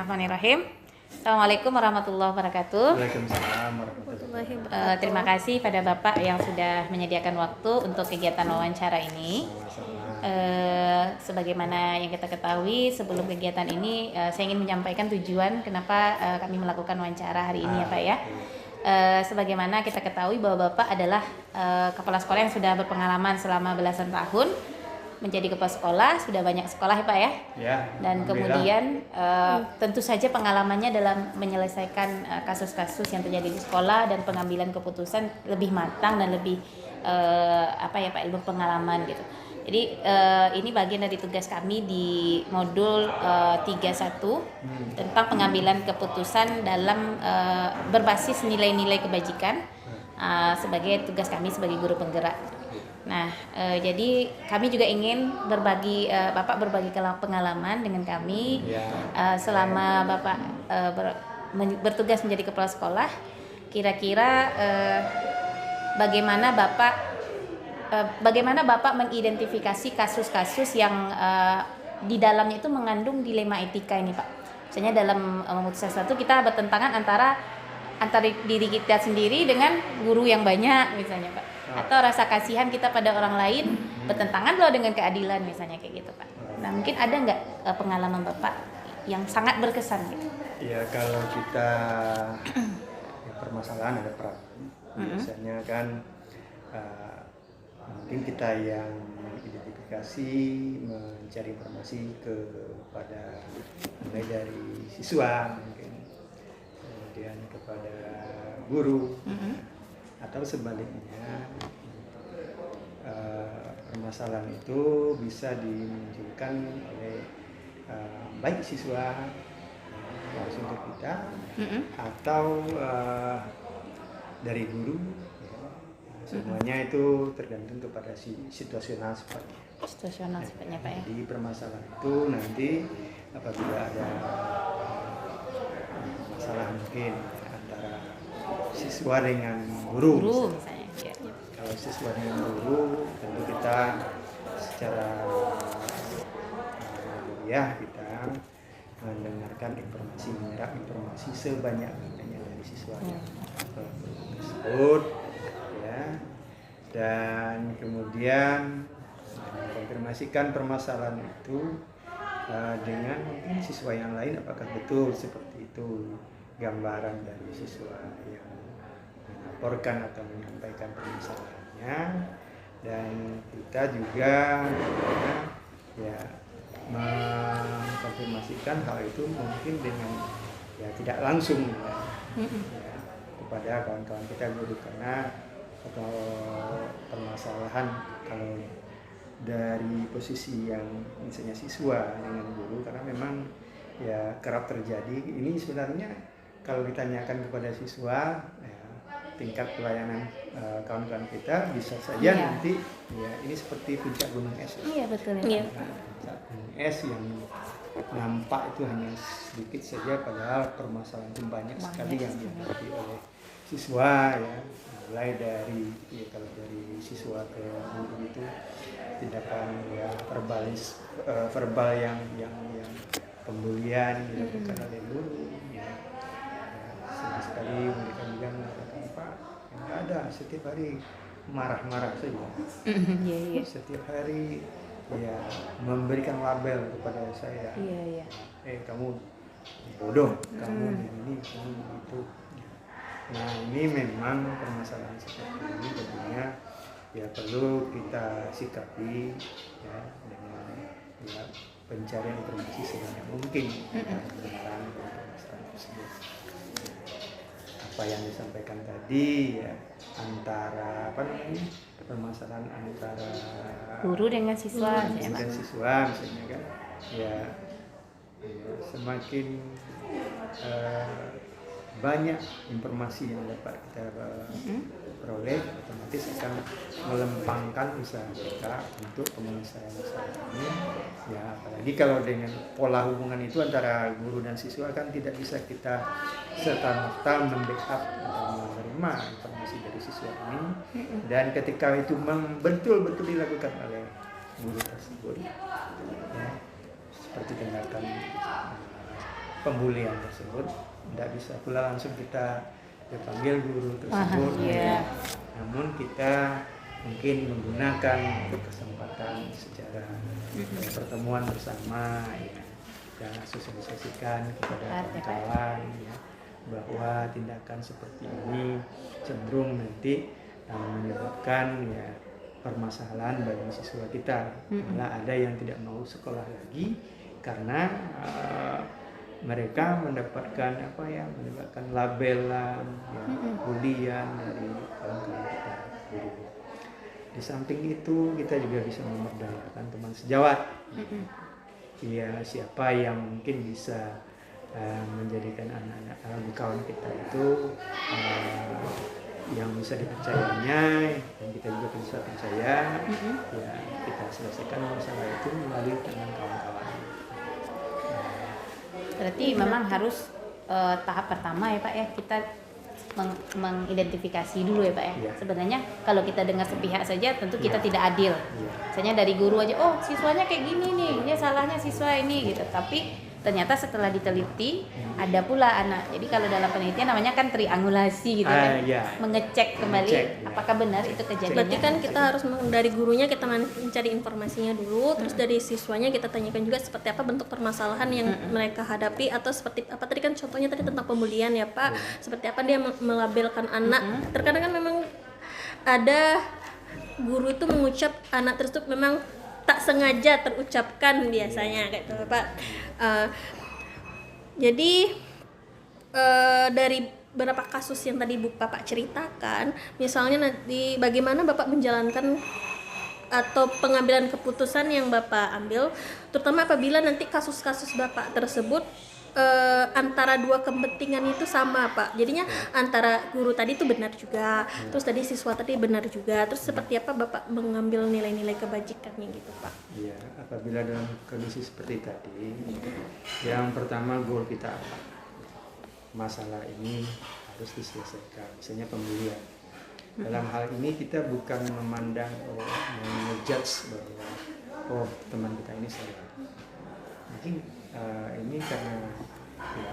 Bismillahirrahmanirrahim. Assalamualaikum warahmatullahi wabarakatuh. Waalaikumsalam warahmatullahi wabarakatuh. Terima kasih pada Bapak yang sudah menyediakan waktu untuk kegiatan wawancara ini. Sebagaimana yang kita ketahui, sebelum kegiatan ini saya ingin menyampaikan tujuan kenapa kami melakukan wawancara hari ini ya Pak ya. Sebagaimana kita ketahui bahwa Bapak adalah kepala sekolah yang sudah berpengalaman selama belasan tahun menjadi kepala sekolah, sudah banyak sekolah ya Pak ya. Ya, dan kemudian tentu saja pengalamannya dalam menyelesaikan kasus-kasus yang terjadi di sekolah dan pengambilan keputusan lebih matang dan lebih Pak, ilmu pengalaman gitu. Jadi ini bagian dari tugas kami di modul 31 tentang pengambilan keputusan dalam berbasis nilai-nilai kebajikan sebagai tugas kami sebagai guru penggerak. Nah, jadi kami juga ingin Bapak berbagi pengalaman dengan kami selama Bapak bertugas menjadi kepala sekolah. Kira-kira bagaimana Bapak mengidentifikasi kasus-kasus yang di dalamnya itu mengandung dilema etika ini, Pak. Misalnya dalam memutuskan sesuatu kita bertentangan antara diri kita sendiri dengan guru yang banyak misalnya, Pak. Atau rasa kasihan kita pada orang lain bertentangan loh dengan keadilan misalnya kayak gitu, Pak. Nah, mungkin ada nggak pengalaman Bapak yang sangat berkesan gitu? Ya, kalau kita permasalahan ada biasanya kan mungkin kita yang mengidentifikasi, mencari informasi kepada mulai dari siswa mungkin, kemudian kepada guru, atau sebaliknya permasalahan itu bisa dimunculkan oleh baik siswa langsung ke kita atau dari guru. Semuanya itu tergantung kepada situasional sifatnya. Situasional sifatnya, Pak ya. Jadi permasalahan itu nanti apabila ada masalah mungkin antara siswa dengan guru misalnya. Ya. Kalau siswa dengan guru tentu kita secara kita mendengarkan informasi, menyerap informasi sebanyak-banyaknya dari siswa yang tersebut ya, dan kemudian mengkonfirmasikan permasalahan itu dengan mungkin siswa yang lain apakah betul seperti itu gambaran dari siswa yang melaporkan atau menyampaikan permasalahannya, dan kita juga mengkonfirmasikan hal itu mungkin dengan tidak langsung kepada kawan-kawan kita guru, karena atau permasalahan kalau dari posisi yang misalnya siswa dengan guru, karena memang kerap terjadi ini sebenarnya kalau ditanyakan kepada siswa tingkat pelayanan kawan-kawan kita bisa saja nanti ini seperti puncak gunung es. Iya betul. Puncak gunung es yang nampak itu hanya sedikit saja, padahal permasalahan itu banyak sekali yang dihadapi oleh siswa ya. Mulai dari kalau dari siswa ke guru itu tindakan verbal yang pembulian dilakukan oleh guru. Sama sekali mereka juga mengatakan, Pak, nggak ada, setiap hari marah-marah saja. Setiap hari memberikan label kepada saya. Kamu bodoh, kamu ini, kamu itu. Nah, ini memang permasalahan seperti ini tentunya perlu kita sikapi dengan pencarian informasi sebanyak mungkin tentang permasalahan tersebut. Apa yang disampaikan tadi antara permasalahan antara guru dengan siswa misalnya kan semakin banyak informasi yang dapat kita peroleh, otomatis akan melempangkan usaha kita untuk penyelesaian masalah ini. Apalagi kalau dengan pola hubungan itu antara guru dan siswa kan tidak bisa kita serta-merta membackup atau menerima informasi dari siswa ini, dan ketika itu betul-betul dilakukan oleh guru tersebut seperti tindakan pembulian tersebut, tidak bisa pula langsung kita panggil guru tersebut. Iya. Namun kita mungkin menggunakan kesempatan secara pertemuan bersama ya, dan sosialisasikan kepada kawan-kawan ya, bahwa tindakan seperti ini cenderung nanti menyebabkan ya permasalahan bagi siswa kita. Malah ada yang tidak mau sekolah lagi karena mereka mendapatkan mendapatkan labelan ya, bulian dari kawan-kawan kita guru. Di samping itu kita juga bisa memberdayakan teman sejawat. Ya, siapa yang mungkin bisa menjadikan anak-anak kawan kita itu yang bisa dipercayanya, dan kita juga bisa percaya, ya kita selesaikan masalah itu melalui dengan kawan-kawan. Berarti memang harus tahap pertama ya Pak ya, kita mengidentifikasi dulu ya Pak ya. Iya. Sebenarnya kalau kita dengar sepihak saja tentu kita Iya. tidak adil. Iya. Misalnya dari guru aja, oh siswanya kayak gini nih, dia salahnya siswa ini gitu. Tapi ternyata setelah diteliti ada pula anak. Jadi kalau dalam penelitian namanya kan triangulasi gitu kan. Iya. Mengecek kembali Mengecek, ya. apakah benar itu kejadiannya. Berarti kan kita harus dari gurunya kita mencari informasinya dulu, terus dari siswanya kita tanyakan juga seperti apa bentuk permasalahan yang mereka hadapi, atau seperti apa tadi kan contohnya tadi tentang pembulian ya Pak, seperti apa dia melabelkan anak. Terkadang kan memang ada guru itu mengucap anak tersebut memang tak sengaja terucapkan biasanya kayak gitu Pak. Jadi dari beberapa kasus yang tadi Bapak ceritakan, misalnya nanti bagaimana Bapak menjalankan atau pengambilan keputusan yang Bapak ambil, terutama apabila nanti kasus-kasus Bapak tersebut antara dua kepentingan itu sama Pak. Jadinya antara guru tadi itu benar juga, terus tadi siswa tadi benar juga. Terus seperti apa Bapak mengambil nilai-nilai kebajikannya gitu Pak? Iya, apabila dalam kondisi seperti tadi, yang pertama goal kita apa? Masalah ini harus diselesaikan, misalnya pembulian. Dalam hal ini kita bukan memandang menjudge bahwa teman kita ini salah. Mungkin ini karena ya,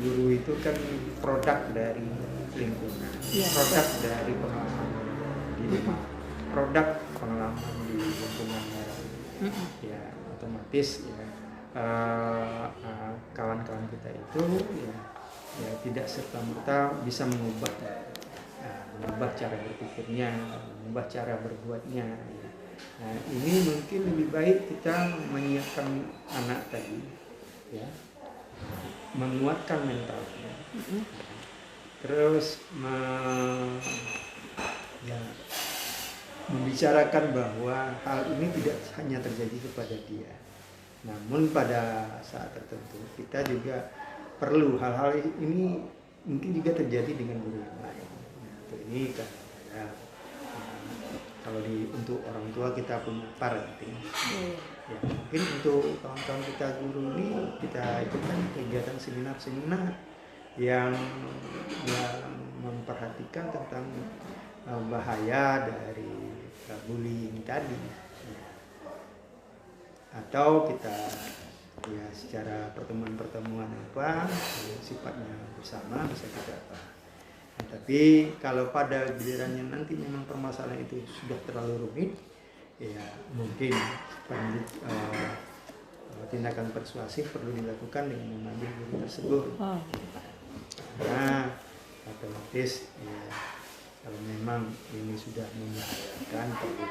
guru itu kan produk dari lingkungan, produk dari pengalaman di rumah, produk pengalaman di lingkungan ya, otomatis ya kawan-kawan kita itu ya tidak serta-merta bisa mengubah cara berpikirnya, mengubah cara berbuatnya. Nah, ini mungkin lebih baik kita menyiapkan anak tadi, ya, menguatkan mentalnya, terus membicarakan bahwa hal ini tidak hanya terjadi kepada dia, namun pada saat tertentu kita juga perlu hal-hal ini mungkin juga terjadi dengan guru yang lain. Nah, ini kan kalau untuk orang tua kita punya parenting, ya mungkin untuk kawan-kawan kita guru ini kita ikutkan kegiatan seminar-seminar yang memperhatikan tentang bahaya dari bullying tadi, atau kita ya secara pertemuan-pertemuan sifatnya bersama bisa kita tapi kalau pada gilirannya nanti memang permasalahan itu sudah terlalu rumit, ya mungkin tindakan persuasif perlu dilakukan dengan mengambil guru tersebut. Nah, otomatis ya, kalau memang ini sudah membahayakan perlu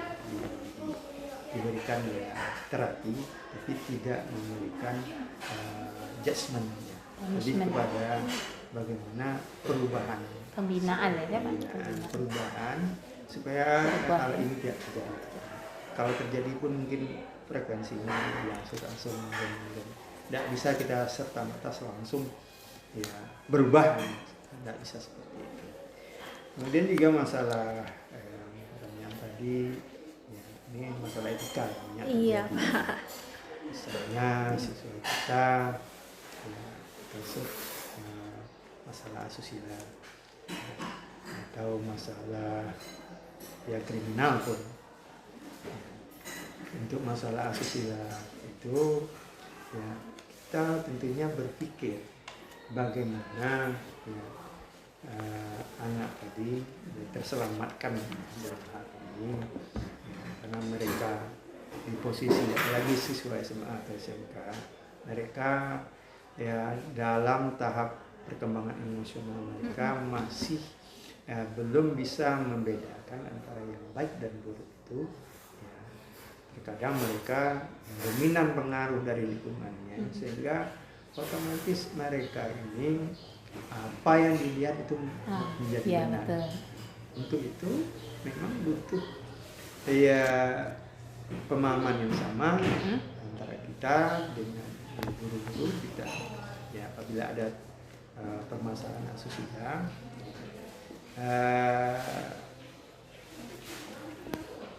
diberikan ya terapi, tapi tidak memberikan judgement ya. Jadi kepada bagaimana perubahan, pembinaan ya Pak. Perubahan supaya hal ini tidak terjadi. Kalau terjadi pun mungkin frekuensinya langsung tidak bisa kita serta-merta langsung ya berubah, tidak bisa seperti itu. Kemudian juga masalah yang tadi ya, ini masalah etika ya, Iya Pak. Misalnya siswa kita ya, masuk masalah asusila atau masalah ya kriminal pun. Untuk masalah asusila itu ya kita tentunya berpikir bagaimana ya, anak tadi terselamatkan dalam hal ini ya, karena mereka di posisi apalagi siswa SMA atau SMK, mereka ya dalam tahap perkembangan emosional mereka masih belum bisa membedakan antara yang baik dan buruk itu. Ya, terkadang mereka dominan pengaruh dari lingkungannya sehingga otomatis mereka ini apa yang dilihat itu menjadi ya, benar. betul. Untuk itu memang butuh ya pemahaman yang sama antara kita dengan guru-guru kita. Ya, apabila ada permasalahan asusila,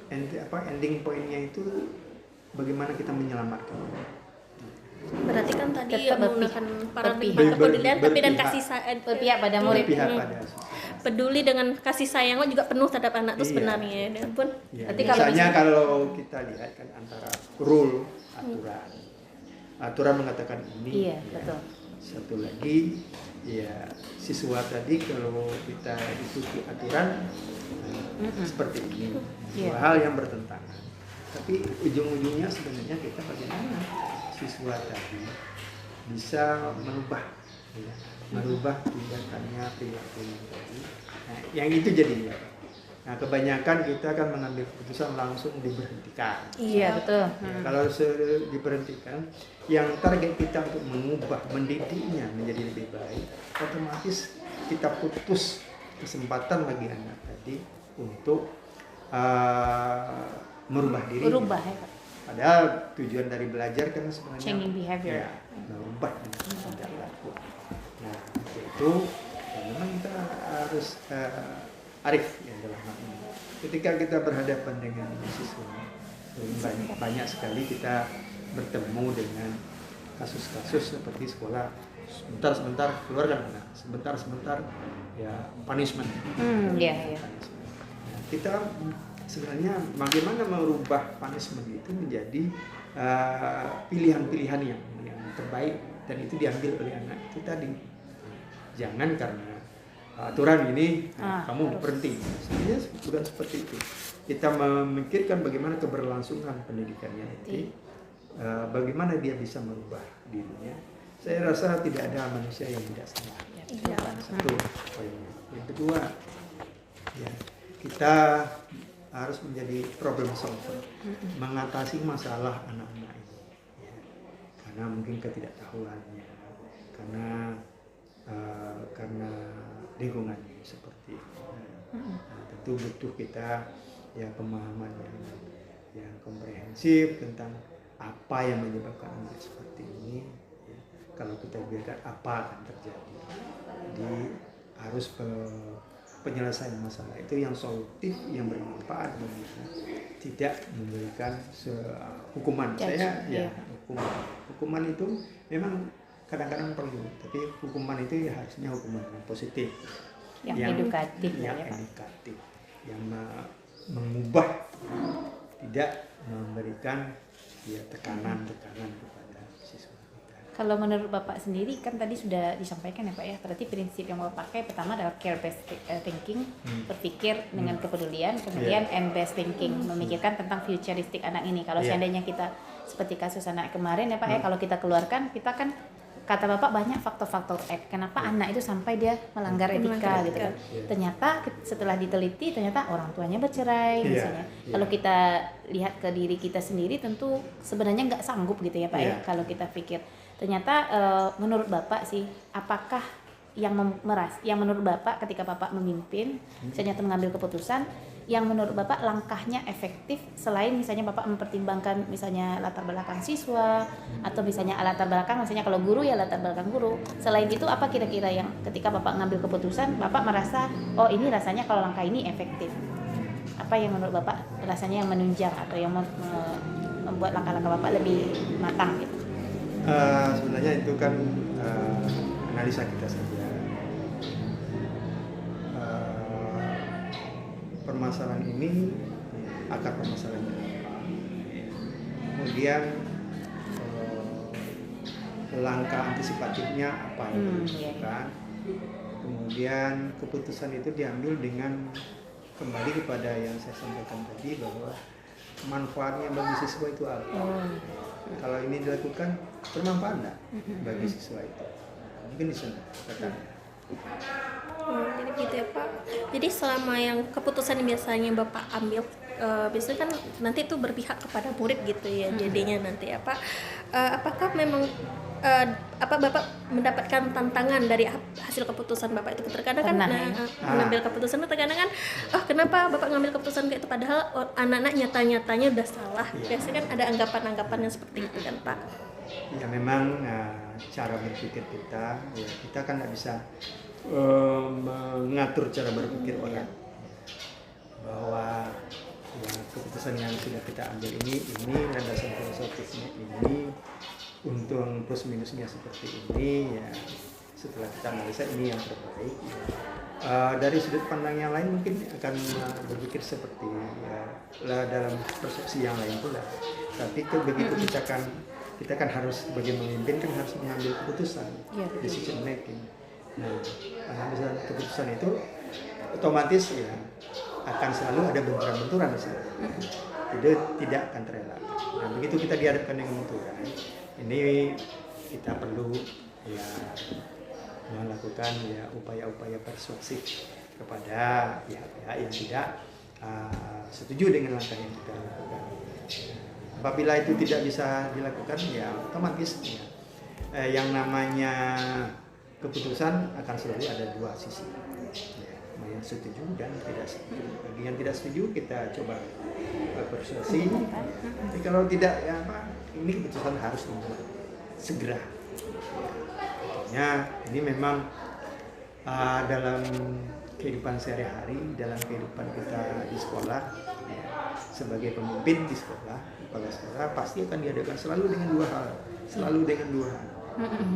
ending poinnya itu bagaimana kita menyelamatkan. Berarti kan tadi Tetap yang menggunakan paradigma berpihak. kepedulian tapi dan Berpihak. kasih sayang Berpihak pada murid. Berpihak pada asusila. peduli dengan kasih sayang lo juga penuh terhadap anak tuh Iya. sebenarnya dan pun Ya, Berarti kalau biasanya kalau kita lihat kan antara rule aturan mengatakan ini. Iya, ya. betul. Satu lagi ya siswa tadi kalau kita ikuti aturan seperti ini, Iya. dua hal yang bertentangan. Tapi ujung-ujungnya sebenarnya kita bagaimana siswa tadi bisa merubah, ya, merubah tindakannya, perilakunya tadi. Nah, yang itu jadinya. Nah, kebanyakan kita akan mengambil keputusan langsung diberhentikan. Iya, betul. Ya, kalau diberhentikan, yang target kita untuk mengubah, mendidiknya menjadi lebih baik, otomatis kita putus kesempatan bagi anak tadi untuk merubah diri. Berubah ya, Pak. Padahal tujuan dari belajar kan sebenarnya Changing behavior. ya, merubah tingkah laku. Nah, itu ya memang kita harus arif ya dalam hal ini. Ketika kita berhadapan dengan siswa, banyak sekali kita bertemu dengan kasus-kasus seperti sekolah sebentar keluarkan anak, sebentar ya punishment. Iya. Nah, kita sebenarnya bagaimana merubah punishment itu menjadi pilihan-pilihan yang terbaik dan itu diambil oleh anak itu tadi. Jangan karena aturan ini kamu berhenti. Sebenarnya bukan seperti itu. Kita memikirkan bagaimana keberlangsungan pendidikannya nanti, bagaimana dia bisa merubah dirinya. Saya rasa tidak ada manusia yang tidak salah. iya. Satu poinnya. Yang kedua, ya kita harus menjadi problem solver, mengatasi masalah anak-anak ini. Ya. Karena mungkin ketidaktahuannya, karena lingkungannya seperti itu. Nah, tentu butuh kita ya pemahaman yang komprehensif tentang apa yang menyebabkan anak seperti ini. Ya. Kalau kita biarkan apa akan terjadi. Jadi harus penyelesaian masalah itu yang solutif, yang bermanfaat bagi kita, tidak memberikan hukuman. Saya ya hukuman itu memang kadang-kadang perlu, tapi hukuman itu ya harusnya hukuman yang positif, Yang edukatif yang ya, Pak. edukatif, yang mengubah, tidak memberikan ya tekanan kepada siswa kita. Kalau menurut Bapak sendiri kan tadi sudah disampaikan ya Pak ya, berarti prinsip yang Bapak pakai pertama adalah care based thinking, berpikir dengan kepedulian, kemudian and based thinking, memikirkan tentang futuristik anak ini. Kalau seandainya kita seperti kasus anak kemarin ya Pak ya, kalau kita keluarkan, kita kan kata Bapak banyak faktor-faktor kenapa anak itu sampai dia melanggar etika gitu kan. Ternyata setelah diteliti ternyata orang tuanya bercerai misalnya. Kalau kita lihat ke diri kita sendiri tentu sebenarnya nggak sanggup gitu ya Pak ya, kalau kita pikir. Ternyata menurut Bapak sih, apakah yang menurut Bapak ketika Bapak memimpin, misalnya mengambil keputusan, yang menurut Bapak langkahnya efektif selain misalnya Bapak mempertimbangkan misalnya latar belakang siswa atau misalnya latar belakang, misalnya kalau guru ya latar belakang guru. Selain itu apa kira-kira yang ketika Bapak ngambil keputusan, Bapak merasa oh ini rasanya kalau langkah ini efektif. Apa yang menurut Bapak rasanya yang menunjang atau yang membuat langkah-langkah Bapak lebih matang gitu? Sebenarnya itu kan analisa kita saja. Permasalahan ini akar permasalahannya apa? Kemudian langkah antisipatifnya apa yang perlu Iya. dilakukan. Kemudian keputusan itu diambil dengan kembali kepada yang saya sampaikan tadi, bahwa manfaatnya bagi siswa itu apa. Kalau ini dilakukan, bermanfaat nggak bagi siswa itu? Mungkin di sana katanya. Jadi gitu ya Pak. Jadi selama yang keputusan yang biasanya Bapak ambil, biasanya kan nanti itu berpihak kepada murid gitu ya, jadinya nanti apa? Apakah memang Bapak mendapatkan tantangan dari hasil keputusan Bapak itu? Terkadang kan Pernah, ya. mengambil keputusan itu terkadang kan, kenapa Bapak ngambil keputusan kayak itu padahal anak-anak nyata-nyatanya udah salah. Biasanya kan ada anggapan-anggapan yang seperti itu kan Pak. Ya memang cara berpikir kita, ya kita kan nggak bisa mengatur cara berpikir orang, bahwa ya, keputusan yang sudah kita ambil ini landasan filosofisnya ini, untung plus minusnya seperti ini, ya setelah kita analisa ini yang terbaik. Dari sudut pandang yang lain mungkin akan berpikir seperti ya, lah dalam persepsi yang lain pula. Tapi begitu kita kan harus sebagai pemimpin kan harus mengambil keputusan, decision making. Nah, pengambilan keputusan itu otomatis ya akan selalu ada benturan-benturan di sana. Tidak akan terelak. Nah, begitu kita dihadapkan dengan benturan, ini kita perlu ya melakukan ya upaya-upaya persuasif kepada pihak-pihak yang tidak setuju dengan langkah yang kita lakukan. Apabila itu tidak bisa dilakukan, ya otomatis ya, yang namanya keputusan akan selalu ada dua sisi, ya, yang setuju dan tidak setuju. Bagi yang tidak setuju kita coba persuasi. Tapi kalau tidak, ya apa? Ini keputusan harus dibuat segera. Artinya ini memang dalam kehidupan sehari-hari, dalam kehidupan kita di sekolah, ya, sebagai pemimpin di sekolah, kepala sekolah pasti akan dihadapkan selalu dengan dua hal,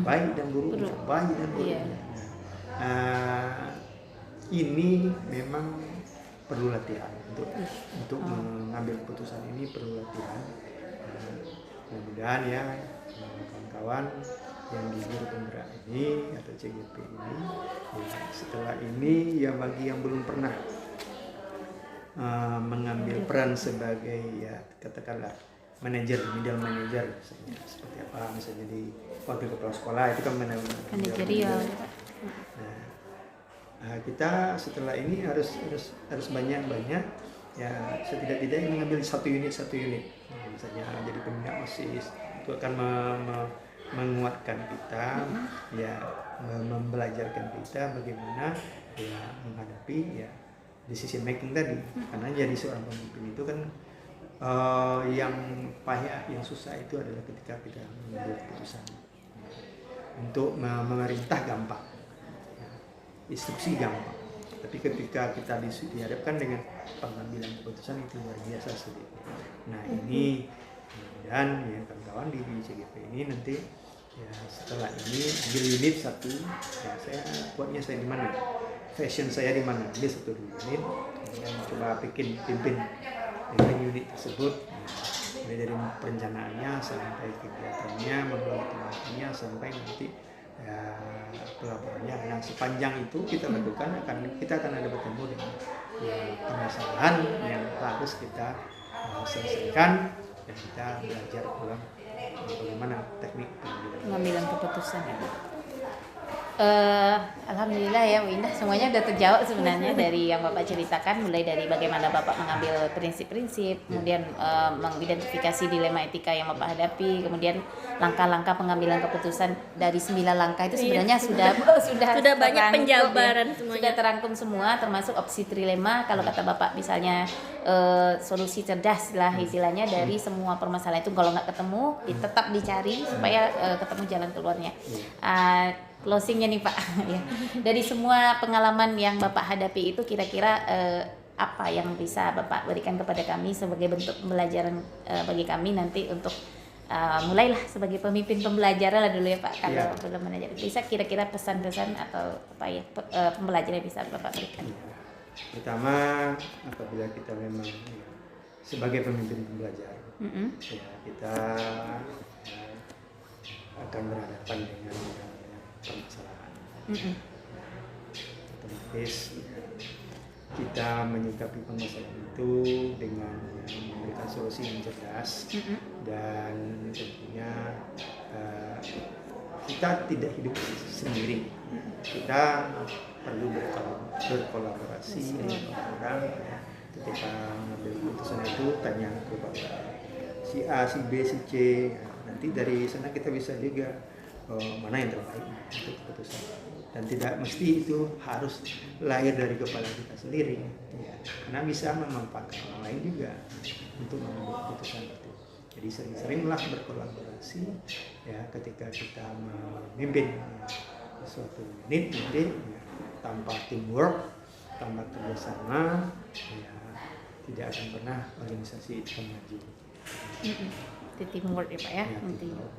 baik dan buruk, baik dan buruk. Ini memang perlu latihan untuk mengambil keputusan ini, perlu latihan. Mudah-mudahan ya kawan-kawan yang di guru penggerak ini atau CGP ini, ya, setelah ini ya bagi yang belum pernah mengambil peran sebagai ya katakanlah middle manager misalnya, seperti apa misalnya di wakil kepala sekolah itu kan manajerial. Nah, kita setelah ini harus banyak ya setidak-tidaknya mengambil satu unit misalnya jadi pembina OSIS, itu akan menguatkan kita, ya membelajarkan kita bagaimana ya menghadapi ya decision making tadi. Karena jadi seorang pemimpin itu kan yang payah, yang susah itu adalah ketika kita mengambil keputusan. Untuk memerintah gampang, ya, instruksi gampang, tapi ketika kita dihadapkan dengan pengambilan keputusan itu luar biasa sulit. Nah ini dan ya kawan-kawan di CGP ini nanti ya setelah ini ambil unit satu, ya saya buatnya saya di mana, fashion saya di mana, ambil satu unit, kemudian coba pimpin dengan unit tersebut, mulai dari perencanaannya sampai kegiatannya, mengelola sampai nanti ya, pelaporannya. Nah sepanjang itu kita lakukan kita akan ada bertemu dengan ya, permasalahan yang harus kita selesaikan, dan kita belajar ulang bagaimana teknik pengambilan keputusan. Alhamdulillah ya Bu Indah, semuanya udah terjawab sebenarnya dari yang Bapak ceritakan, mulai dari bagaimana Bapak mengambil prinsip-prinsip, kemudian mengidentifikasi dilema etika yang Bapak hadapi, kemudian langkah-langkah pengambilan keputusan dari 9 langkah itu sebenarnya sudah banyak terangkum, penjabaran ya. semuanya. Sudah terangkum semua, termasuk opsi trilema kalau kata Bapak, misalnya solusi cerdas lah istilahnya dari semua permasalahan itu. Kalau nggak ketemu tetap dicari supaya ketemu jalan keluarnya. Closingnya nih Pak, ya. Dari semua pengalaman yang Bapak hadapi itu kira-kira apa yang bisa Bapak berikan kepada kami sebagai bentuk pembelajaran bagi kami nanti untuk mulailah sebagai pemimpin pembelajaran lah dulu ya Pak, kalau belum manajer. Bisa kira-kira pesan-pesan atau apa ya pembelajaran yang bisa Bapak berikan? Pertama, apabila kita memang sebagai pemimpin pembelajar, ya kita akan berhadapan dengan permasalahan. Otomatis kita menyikapi permasalahan itu dengan memberikan solusi yang cerdas dan tentunya kita tidak hidup sendiri. Kita perlu berkolaborasi dengan orang. Ketika mengambil keputusan itu tanya kepada si A, si B, si C. Nanti dari sana kita bisa juga mana yang terbaik untuk keputusan. Dan tidak mesti itu harus lahir dari kepala kita sendiri, ya. Karena bisa memanfaatkan orang lain juga untuk mengambil keputusan itu. Jadi sering-seringlah berkolaborasi, ya, ketika kita memimpin suatu unit nanti, ya, tanpa teamwork, tanpa kerjasama, ya, tidak akan pernah organisasi itu maju. Itu teamwork ya Pak ya, Ya, intinya. teamwork.